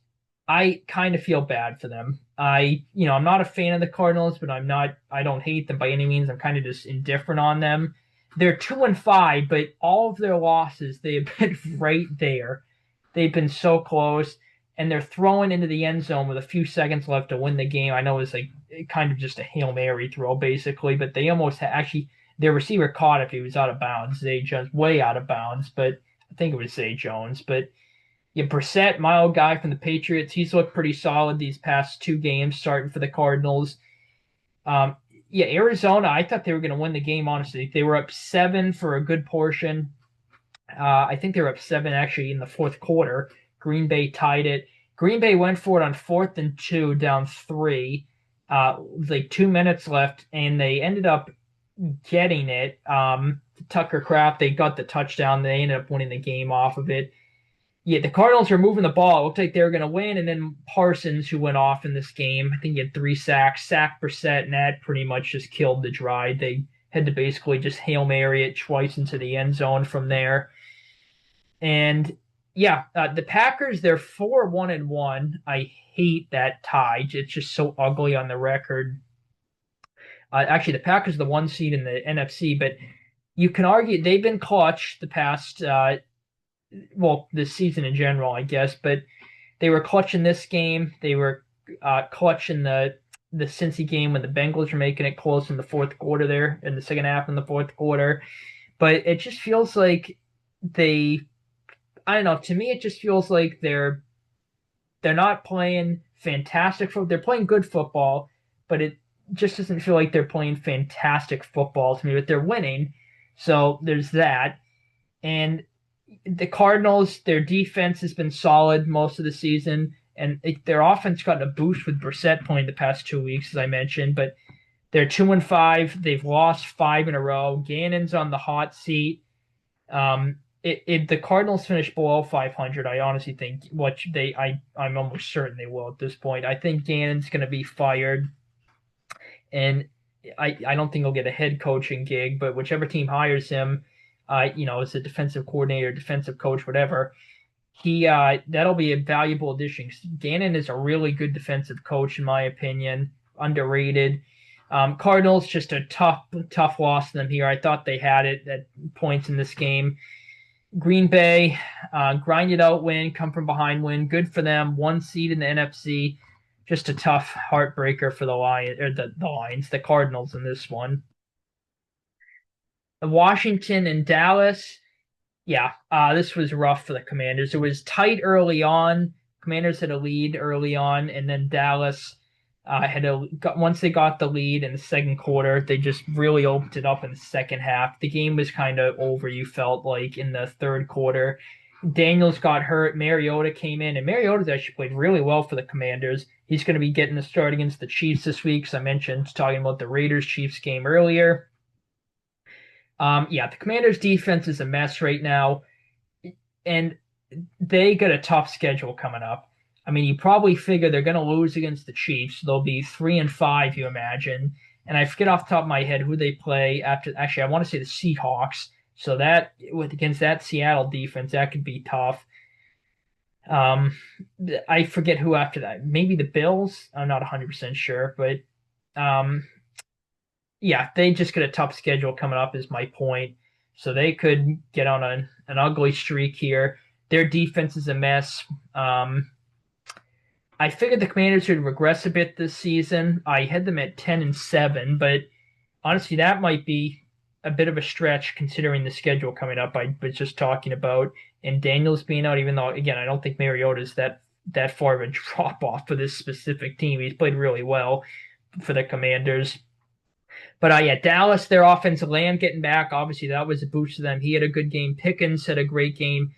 I kind of feel bad for them. I'm not a fan of the Cardinals, but I don't hate them by any means. I'm kind of just indifferent on them. They're 2-5, but all of their losses, they have been right there. They've been so close, and they're throwing into the end zone with a few seconds left to win the game. I know it's like kind of just a Hail Mary throw, basically, but they almost actually their receiver caught if he was out of bounds. Zay Jones way out of bounds, but I think it was Zay Jones. But yeah, Brissett, my old guy from the Patriots, he's looked pretty solid these past two games, starting for the Cardinals. Um, yeah, Arizona, I thought they were going to win the game, honestly. They were up 7 for a good portion. I think they were up 7 actually in the fourth quarter. Green Bay tied it. Green Bay went for it on 4th and 2, down 3. Like 2 minutes left, and they ended up getting it. Tucker Kraft, they got the touchdown. They ended up winning the game off of it. Yeah, the Cardinals were moving the ball. It looked like they were going to win, and then Parsons, who went off in this game, I think he had 3 sacks, sacked Brissett, and that pretty much just killed the drive. They had to basically just Hail Mary it twice into the end zone from there. And yeah, the Packers, they're 4-1-1. I hate that tie. It's just so ugly on the record. Actually, the Packers are the 1 seed in the NFC, but you can argue they've been clutch the past, this season in general, I guess. But they were clutch in this game. They were clutch in the Cincy game when the Bengals were making it close in the fourth quarter there, in the second half in the fourth quarter. But it just feels like I don't know. To me, it just feels like they're not playing fantastic football. They're playing good football, but it just doesn't feel like they're playing fantastic football to me, but they're winning. So there's that. And the Cardinals, their defense has been solid most of the season, and their offense got a boost with Brissett playing the past 2 weeks, as I mentioned. But they're 2-5. They've lost 5 in a row. Gannon's on the hot seat. If the Cardinals finish below 500, I honestly think I'm almost certain they will at this point. I think Gannon's going to be fired, and I don't think he'll get a head coaching gig. But whichever team hires him, as a defensive coordinator, defensive coach, whatever, that'll be a valuable addition. Gannon is a really good defensive coach, in my opinion, underrated. Cardinals, just a tough loss to them here. I thought they had it at points in this game. Green Bay, grinded out win, come from behind win. Good for them. 1 seed in the NFC. Just a tough heartbreaker for the Lions, the Cardinals in this one. Washington and Dallas. Yeah, this was rough for the Commanders. It was tight early on. Commanders had a lead early on, and then Dallas once they got the lead in the second quarter, they just really opened it up in the second half. The game was kind of over, you felt like, in the third quarter. Daniels got hurt. Mariota came in, and Mariota's actually played really well for the Commanders. He's going to be getting the start against the Chiefs this week, as I mentioned, talking about the Raiders-Chiefs game earlier. The Commanders' defense is a mess right now, and they got a tough schedule coming up. I mean, you probably figure they're going to lose against the Chiefs. They'll be 3-5, you imagine. And I forget off the top of my head who they play after. Actually, I want to say the Seahawks. So against that Seattle defense, that could be tough. I forget who after that. Maybe the Bills. I'm not 100% sure, but they just get a tough schedule coming up. Is my point. So they could get on an ugly streak here. Their defense is a mess. I figured the Commanders would regress a bit this season. I had them at 10-7, but honestly, that might be a bit of a stretch considering the schedule coming up I was just talking about, and Daniels being out, even though, again, I don't think Mariota is that far of a drop-off for this specific team. He's played really well for the Commanders. But yeah, Dallas, their offensive Lamb getting back, obviously that was a boost to them. He had a good game. Pickens had a great game.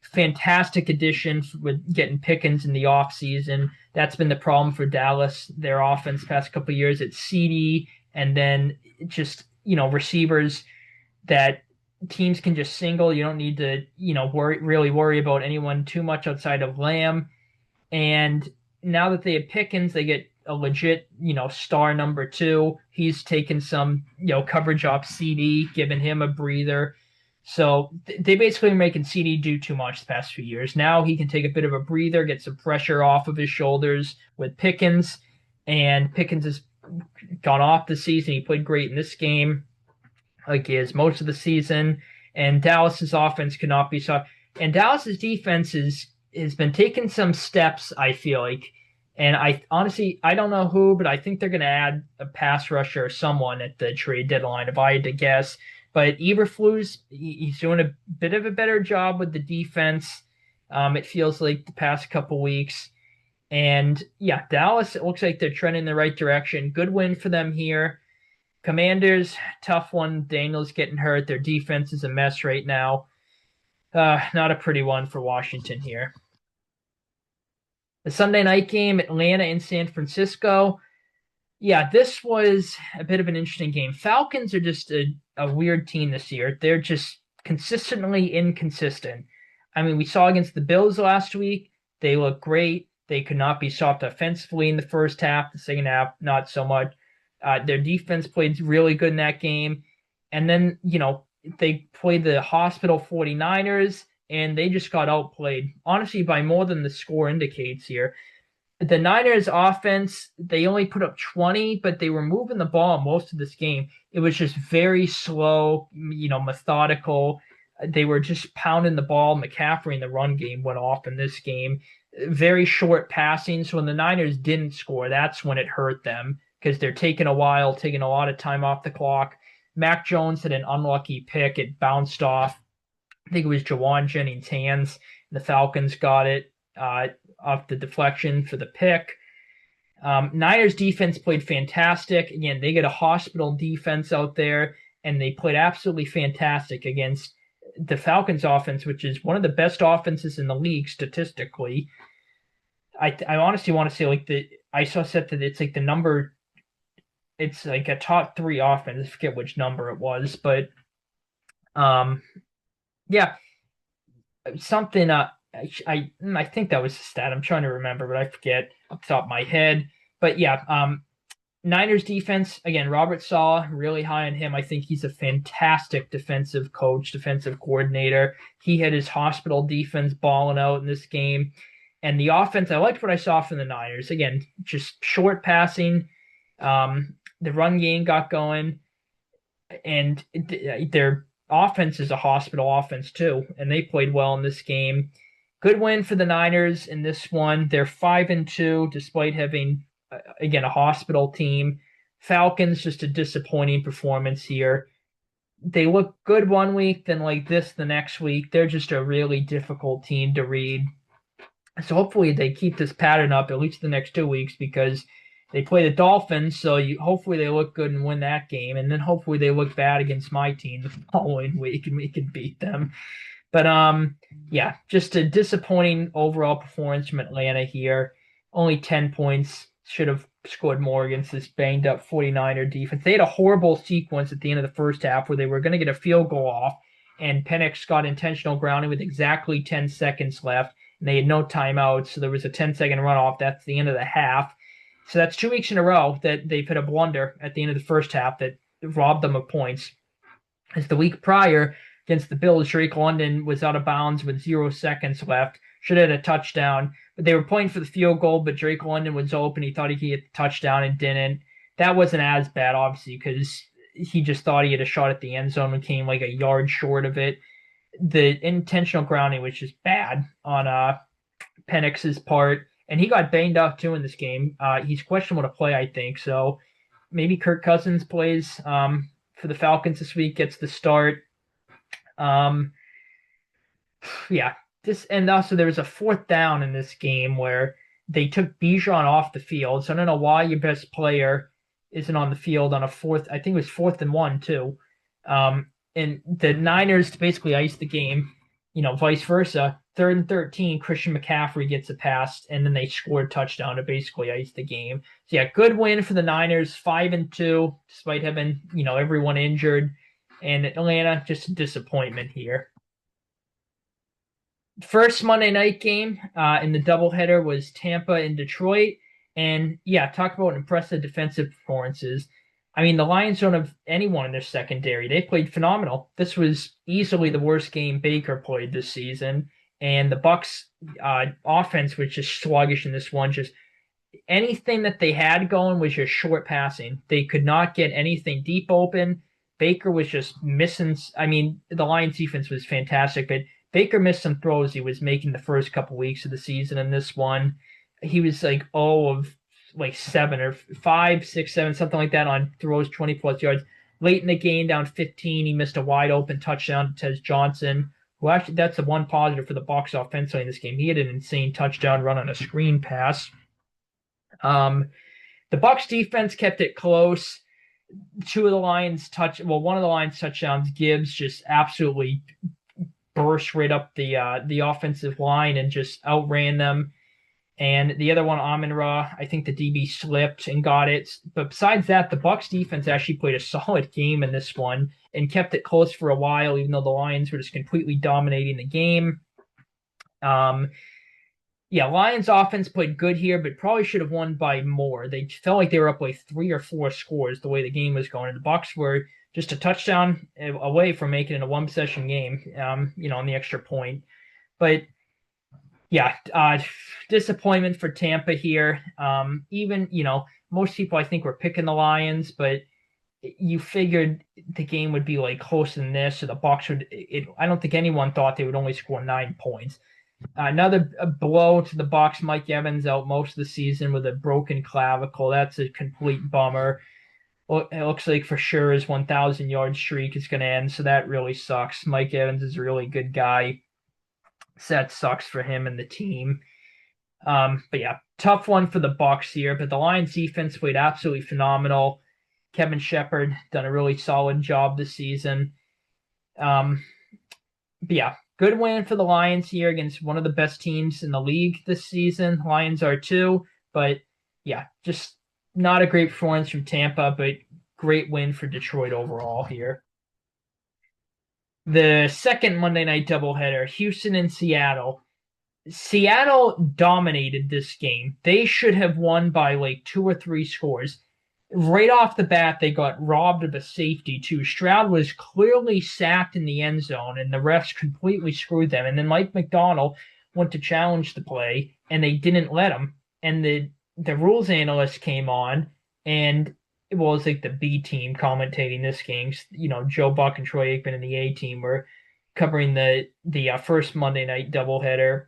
Fantastic addition with getting Pickens in the offseason. That's been the problem for Dallas, their offense past couple of years. It's CD and then just, receivers that teams can just single. You don't need to, really worry about anyone too much outside of Lamb. And now that they have Pickens, they get a legit, star number two. He's taken some, coverage off CD, giving him a breather. So they basically are making CD do too much the past few years. Now he can take a bit of a breather, get some pressure off of his shoulders with Pickens. And Pickens has gone off the season. He played great in this game, like he is most of the season. And Dallas's offense cannot be stopped. And Dallas's defense has been taking some steps, I feel like. And I honestly, I don't know who, but I think they're going to add a pass rusher or someone at the trade deadline, if I had to guess. But Eberflus, he's doing a bit of a better job with the defense. It feels like the past couple weeks. And yeah, Dallas, it looks like they're trending in the right direction. Good win for them here. Commanders, tough one. Daniels getting hurt. Their defense is a mess right now. Not a pretty one for Washington here. The Sunday night game, Atlanta and San Francisco. Yeah, this was a bit of an interesting game. Falcons are just a weird team this year. They're just consistently inconsistent. I mean, we saw against the Bills last week. They look great. They could not be stopped offensively in the first half. The second half, not so much. Their defense played really good in that game. And then, they played the hospital 49ers, and they just got outplayed, honestly, by more than the score indicates here. The Niners offense, they only put up 20, but they were moving the ball most of this game. It was just very slow, methodical. They were just pounding the ball. McCaffrey in the run game went off in this game. Very short passing. So when the Niners didn't score, that's when it hurt them because they're taking a while, taking a lot of time off the clock. Mac Jones had an unlucky pick. It bounced off. I think it was Jawan Jennings' hands. The Falcons got it off the deflection for the pick. Niners defense played fantastic. Again, they get a hospital defense out there, and they played absolutely fantastic against the Falcons offense, which is one of the best offenses in the league statistically. I honestly want to say I saw set that it's like the number, it's like a top three offense. I forget which number it was, but yeah, something. I think that was the stat. I'm trying to remember, but I forget off the top of my head. But yeah, Niners defense, again, Robert Saleh, really high on him. I think he's a fantastic defensive coach, defensive coordinator. He had his hospital defense balling out in this game. And the offense, I liked what I saw from the Niners. Again, just short passing. The run game got going. And their offense is a hospital offense too. And they played well in this game. Good win for the Niners in this one. They're 5-2 despite having again a hospital team. Falcons just a disappointing performance here. They look good one week, then like this the next week. They're just a really difficult team to read. So hopefully they keep this pattern up at least the next 2 weeks because they play the Dolphins. So hopefully they look good and win that game, and then hopefully they look bad against my team the following week and we can beat them. But yeah, just a disappointing overall performance from Atlanta here. Only 10 points. Should have scored more against this banged up 49er defense. They had a horrible sequence at the end of the first half where they were going to get a field goal off, and Penix got intentional grounding with exactly 10 seconds left, and they had no timeouts, so there was a 10-second runoff. That's the end of the half. So that's 2 weeks in a row that they've hit a blunder at the end of the first half that robbed them of points. As the week prior, against the Bills, Drake London was out of bounds with 0 seconds left. Should have had a touchdown. But they were playing for the field goal, but Drake London was open. He thought he could get the touchdown and didn't. That wasn't as bad, obviously, because he just thought he had a shot at the end zone and came like a yard short of it. The intentional grounding was just bad on Penix's part. And he got banged up too in this game. He's questionable to play, I think. So maybe Kirk Cousins plays for the Falcons this week, gets the start. Yeah, and also there was a fourth down in this game where they took Bijan off the field. So I don't know why your best player isn't on the field on a fourth. I think it was 4th and 1 too. And the Niners basically iced the game. Vice versa. 3rd and 13, Christian McCaffrey gets a pass, and then they scored a touchdown to basically ice the game. So yeah, good win for the Niners, 5-2, despite having everyone injured. And Atlanta, just a disappointment here. First Monday night game in the doubleheader was Tampa and Detroit. And yeah, talk about impressive defensive performances. I mean, the Lions don't have anyone in their secondary. They played phenomenal. This was easily the worst game Baker played this season. And the Bucs offense was just sluggish in this one. Just anything that they had going was just short passing. They could not get anything deep open. Baker was just missing. I mean, the Lions defense was fantastic, but Baker missed some throws he was making the first couple weeks of the season. In this one, he was like 0 of like 7 or 5, 6, 7, something like that on throws 20+ yards. Late in the game, down 15, he missed a wide open touchdown to Tez Johnson, who actually that's the one positive for the Bucs offensively in this game. He had an insane touchdown run on a screen pass. The Bucs defense kept it close. One of the Lions touchdowns, Gibbs just absolutely burst right up the offensive line and just outran them. And the other one, Amon-Ra, I think the DB slipped and got it. But besides that, the Bucs defense actually played a solid game in this one and kept it close for a while, even though the Lions were just completely dominating the game. Yeah, Lions offense played good here, but probably should have won by more. They felt like they were up like 3 or 4 scores the way the game was going. And the Bucs were just a touchdown away from making it a one-possession game, on the extra point. But yeah, disappointment for Tampa here. Even, most people I think were picking the Lions, but you figured the game would be like closer than this, or the Bucs would. I don't think anyone thought they would only score 9 points. Another blow to the Bucs. Mike Evans out most of the season with a broken clavicle. That's a complete bummer. It looks like for sure his 1,000-yard streak is going to end, so that really sucks. Mike Evans is a really good guy. So that sucks for him and the team. But yeah, tough one for the Bucs here. But the Lions defense played absolutely phenomenal. Kevin Shepard done a really solid job this season. But yeah, good win for the Lions here against one of the best teams in the league this season. Lions are too, but yeah, just not a great performance from Tampa, but great win for Detroit overall here. The second Monday night doubleheader, Houston and Seattle. Seattle dominated this game. They should have won by like 2 or 3 scores. Right off the bat, they got robbed of a safety, too. Stroud was clearly sacked in the end zone, and the refs completely screwed them. And then Mike Macdonald went to challenge the play, and they didn't let him. And the rules analyst came on, and it was like the B team commentating this game. Joe Buck and Troy Aikman and the A team were covering the first Monday night doubleheader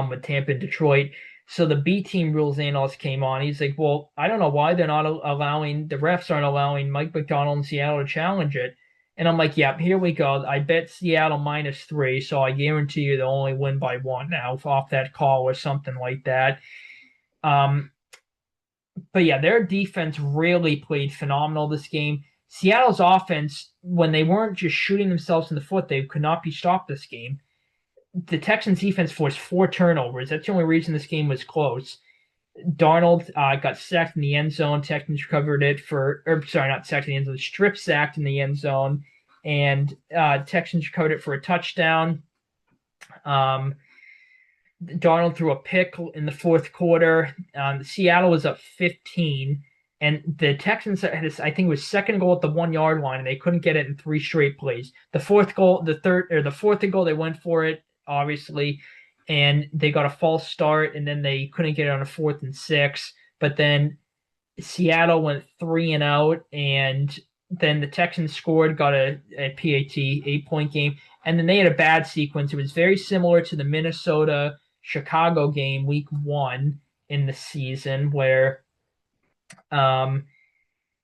with Tampa and Detroit. So the B team rules analyst came on. He's like, well, I don't know why they're not allowing, the refs aren't allowing Mike Macdonald and Seattle to challenge it. And I'm like, yeah, here we go. I bet Seattle -3, so I guarantee you they'll only win by 1 now off that call or something like that. But yeah, their defense really played phenomenal this game. Seattle's offense, when they weren't just shooting themselves in the foot, they could not be stopped this game. The Texans defense forced 4 turnovers. That's the only reason this game was close. Darnold got sacked in the end zone. Texans recovered it not sacked in the end zone, strip sacked in the end zone. And Texans recovered it for a touchdown. Darnold threw a pick in the fourth quarter. Seattle was up 15. And the Texans had I think it was second goal at the 1-yard line, and they couldn't get it in 3 straight plays. The fourth goal, the fourth goal, they went for it, obviously, and they got a false start, and then they couldn't get it on a 4th and 6. But then Seattle went 3 and out, and then the Texans scored, got a PAT, 8-point game, and then they had a bad sequence. It was very similar to the Minnesota-Chicago game, week 1 in the season, where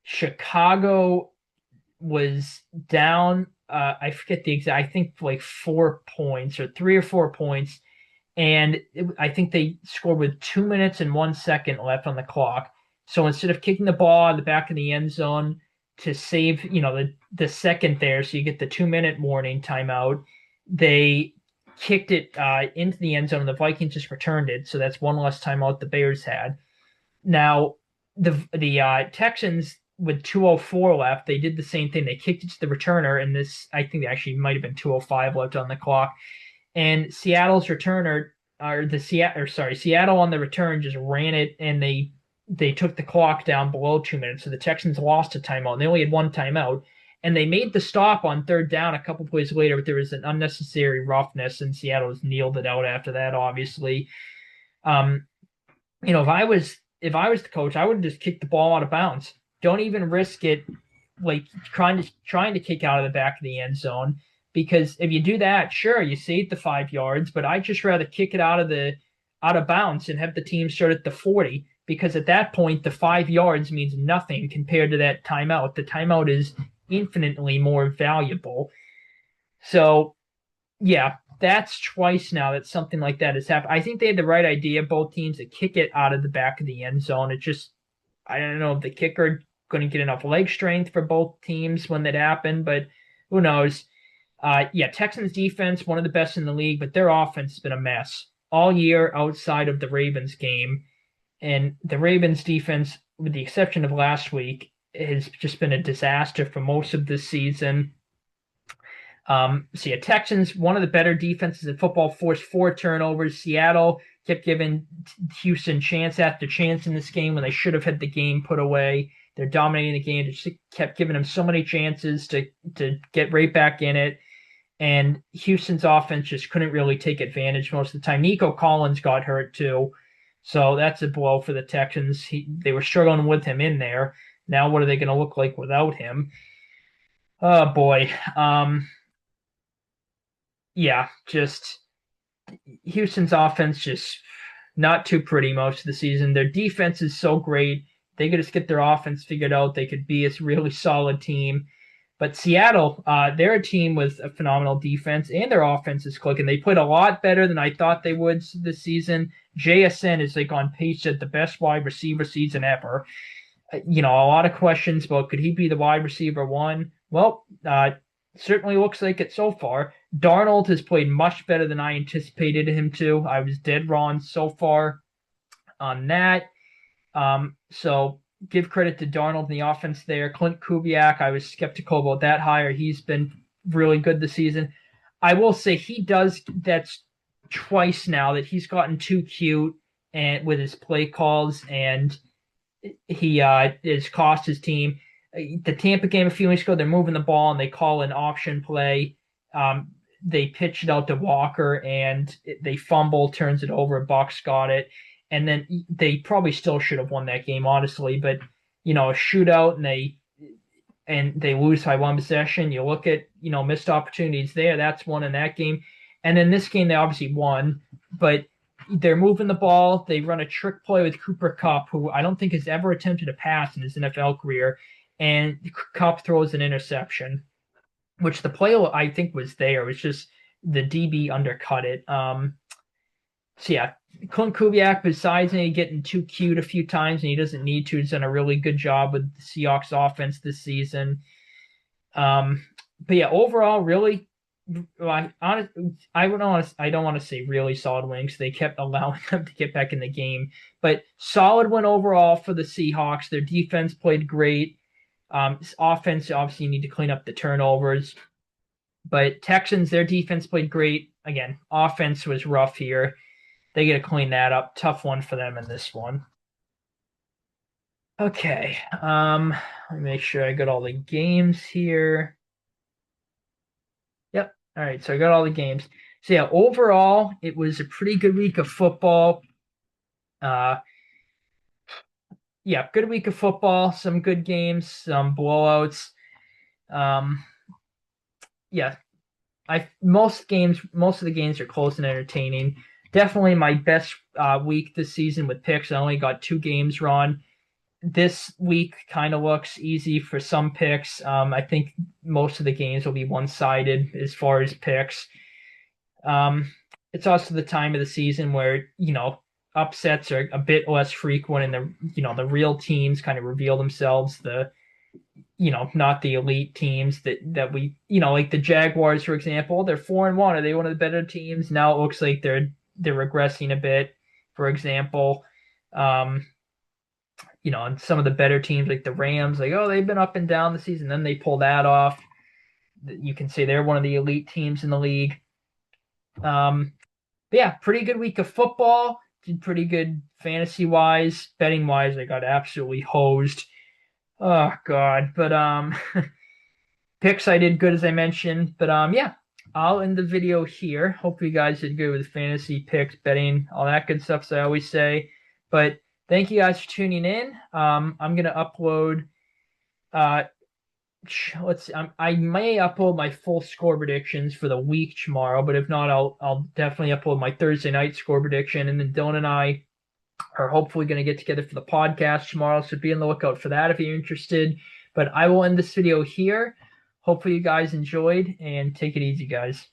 Chicago was down, I forget the exact, I think like 4 points or 3 or 4 points. And I think they scored with 2 minutes and 1 second left on the clock. So instead of kicking the ball out of the back of the end zone to save, the second there, so you get the 2-minute warning timeout, they kicked it into the end zone, and the Vikings just returned it. So that's one less timeout the Bears had. Now, the Texans with 2:04 left, they did the same thing. They kicked it to the returner, and this I think actually might have been 2:05 left on the clock. And Seattle's returner, Seattle on the return just ran it, and they took the clock down below 2 minutes. So the Texans lost a timeout. And they only had one timeout, and they made the stop on third down a couple plays later, but there was an unnecessary roughness, and Seattle just kneeled it out after that. Obviously, um, if I was the coach, I would have just kicked the ball out of bounds. Don't even risk it, like trying to kick out of the back of the end zone, because if you do that, sure, you save the 5 yards, but I'd just rather kick it out of bounds and have the team start at the 40, because at that point the 5 yards means nothing compared to that timeout. The timeout is infinitely more valuable. So yeah, that's twice now that something like that has happened. I think they had the right idea, both teams, to kick it out of the back of the end zone. It just, I don't know if the kicker going to get enough leg strength for both teams when that happened, but who knows? Texans defense, one of the best in the league, but their offense has been a mess all year outside of the Ravens game. And the Ravens defense, with the exception of last week, has just been a disaster for most of this season. Texans, one of the better defenses in football, forced 4 turnovers. Seattle kept giving Houston chance after chance in this game when they should have had the game put away. They're dominating the game. They just kept giving them so many chances to get right back in it. And Houston's offense just couldn't really take advantage most of the time. Nico Collins got hurt too. So that's a blow for the Texans. They were struggling with him in there. Now what are they going to look like without him? Oh, boy. Just Houston's offense just not too pretty most of the season. Their defense is so great. They could just get their offense figured out. They could be a really solid team. But Seattle, they're a team with a phenomenal defense, and their offense is clicking. They played a lot better than I thought they would this season. JSN is like on pace at the best wide receiver season ever. A lot of questions about could he be the wide receiver one? Well, certainly looks like it so far. Darnold has played much better than I anticipated him to. I was dead wrong so far on that. So give credit to Darnold in the offense there. Clint Kubiak, I was skeptical about that hire. He's been really good this season. I will say that's twice now that he's gotten too cute and with his play calls, and he has cost his team. The Tampa game a few weeks ago, they're moving the ball and they call an option play. They pitch it out to Walker and they fumble, turns it over. Bucks got it. And then they probably still should have won that game, honestly. But, a shootout and they lose by one possession. You look at, missed opportunities there. That's one in that game. And then this game, they obviously won. But they're moving the ball. They run a trick play with Cooper Kupp, who I don't think has ever attempted a pass in his NFL career. And Kupp throws an interception, which the play I think was there. It was just the DB undercut it. Clint Kubiak, besides getting too cute a few times, and he doesn't need to, he's done a really good job with the Seahawks offense this season. Overall, really, I don't want to say really solid wins. They kept allowing them to get back in the game, but solid win overall for the Seahawks. Their defense played great. Offense, obviously, you need to clean up the turnovers. But Texans, their defense played great. Again, offense was rough here. They got to clean that up. Tough one for them in this one. Okay. Let me make sure I got all the games here. Yep. All right. So I got all the games. So overall, it was a pretty good week of football. Good week of football. Some good games, some blowouts. Most of the games are close and entertaining. Definitely my best week this season with picks. I only got 2 games wrong. This week kind of looks easy for some picks. I think most of the games will be one-sided as far as picks. It's also the time of the season where, upsets are a bit less frequent, and the real teams kind of reveal themselves. Not the elite teams that we, like the Jaguars, for example. They're 4-1. Are they one of the better teams? Now it looks like they're regressing a bit. For example, and some of the better teams like the Rams, like, oh, they've been up and down the season, then they pull that off. You can say they're one of the elite teams in the league. But yeah, pretty good week of football. Did pretty good fantasy wise, betting wise. I got absolutely hosed. Oh God, but picks I did good as I mentioned. But yeah, I'll end the video here. Hope you guys did good with fantasy picks, betting, all that good stuff, as I always say. But thank you guys for tuning in. I'm gonna upload. Let's see. I may upload my full score predictions for the week tomorrow, but if not, I'll definitely upload my Thursday night score prediction, and then Dylan and I are hopefully going to get together for the podcast tomorrow. So be on the lookout for that if you're interested. But I will end this video here. Hopefully you guys enjoyed, and take it easy, guys.